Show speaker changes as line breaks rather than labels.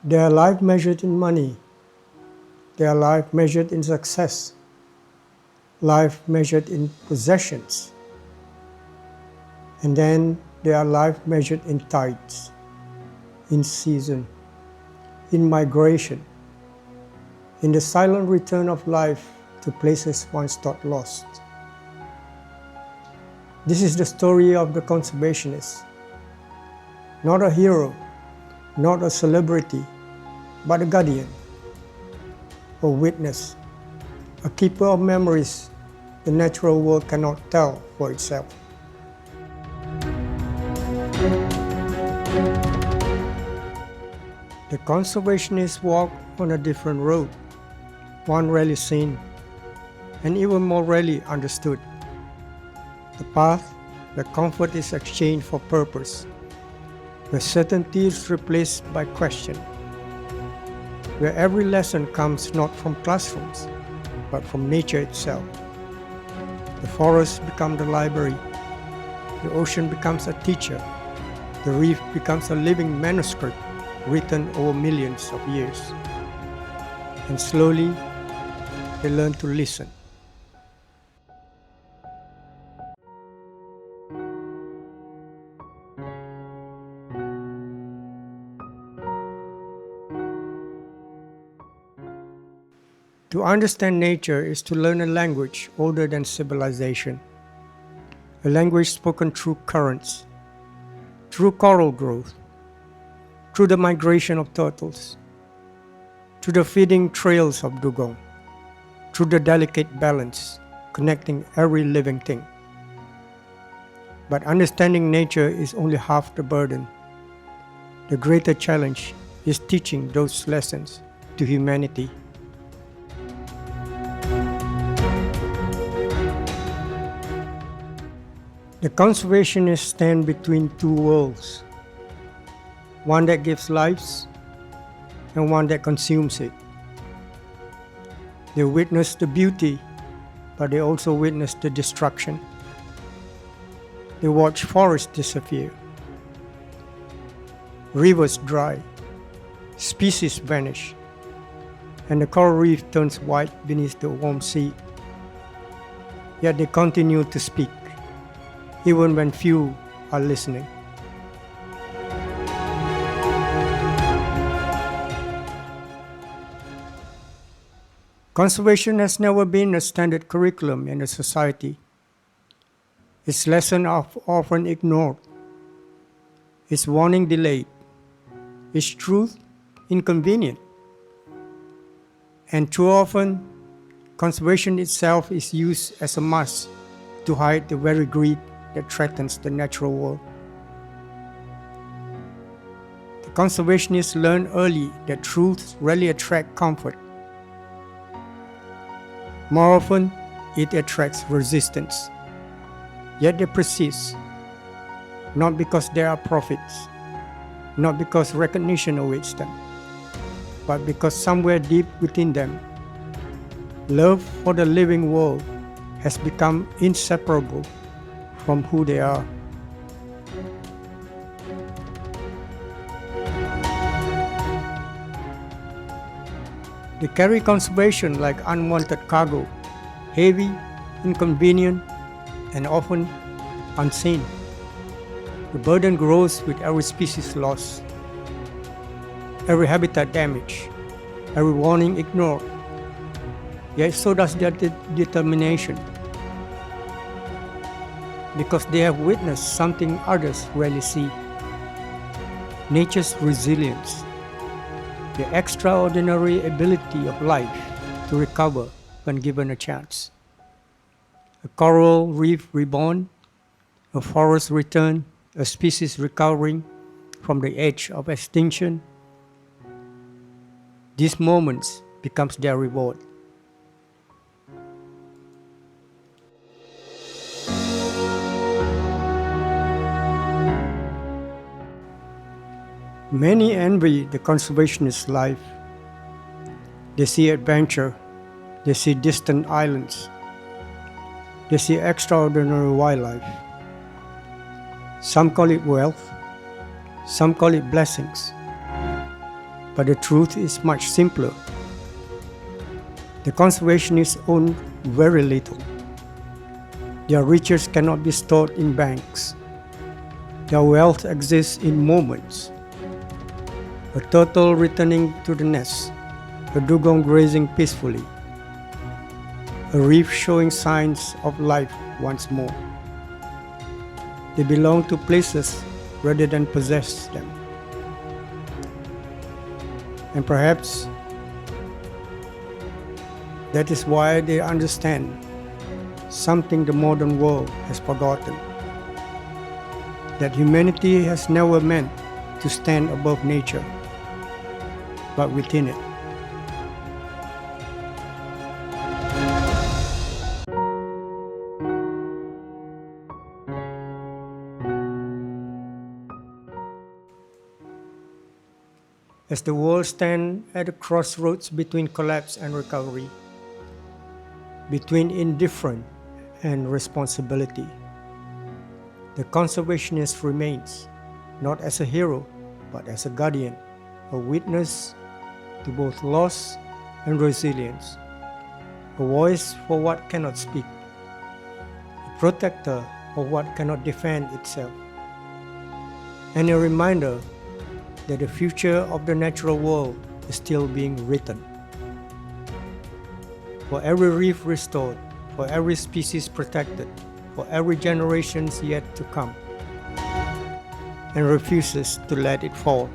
Their life measured in money, their life measured in success, life measured in possessions, and then their life measured in tides, in season, in migration, in the silent return of life to places once thought lost. This is the story of the conservationist. Not a hero, not a celebrity, but a guardian, a witness, a keeper of memories the natural world cannot tell for itself. The conservationists walk on a different road, one rarely seen, and even more rarely understood. The path where comfort is exchanged for purpose, where certainty is replaced by question, where every lesson comes not from classrooms, but from nature itself. The forest becomes the library, the ocean becomes a teacher, the reef becomes a living manuscript written over millions of years. And slowly, they learn to listen. To understand nature is to learn a language older than civilization, a language spoken through currents, through coral growth, through the migration of turtles, through the feeding trails of dugong, through the delicate balance connecting every living thing. But understanding nature is only half the burden. The greater challenge is teaching those lessons to humanity. The conservationists stand between two worlds, one that gives lives and one that consumes it. They witness the beauty, but they also witness the destruction. They watch forests disappear, rivers dry, species vanish, and the coral reef turns white beneath the warm sea. Yet they continue to speak, even when few are listening. Conservation has never been a standard curriculum in a society. Its lessons are often ignored, its warning delayed, its truth inconvenient. And too often, conservation itself is used as a mask to hide the very greed that threatens the natural world. The conservationists learn early that truths rarely attract comfort. More often, it attracts resistance. Yet they persist, not because there are profits, not because recognition awaits them, but because somewhere deep within them, love for the living world has become inseparable from who they are. They carry conservation like unwanted cargo, heavy, inconvenient, and often unseen. The burden grows with every species lost, every habitat damaged, every warning ignored. Yet so does their determination, because they have witnessed something others rarely see: nature's resilience, the extraordinary ability of life to recover when given a chance. A coral reef reborn, a forest return, a species recovering from the edge of extinction. These moments becomes their reward. Many envy the conservationist life. They see adventure, they see distant islands, they see extraordinary wildlife. Some call it wealth, some call it blessings. But the truth is much simpler. The conservationists own very little. Their riches cannot be stored in banks. Their wealth exists in moments. A turtle returning to the nest, a dugong grazing peacefully, a reef showing signs of life once more. They belong to places rather than possess them. And perhaps that is why they understand something the modern world has forgotten, that humanity has never meant to stand above nature, but within it. As the world stands at a crossroads between collapse and recovery, between indifference and responsibility, the conservationist remains, not as a hero, but as a guardian, a witness to both loss and resilience, a voice for what cannot speak, a protector of what cannot defend itself, and a reminder that the future of the natural world is still being written. For every reef restored, for every species protected, for every generation yet to come, and refuses to let it fall.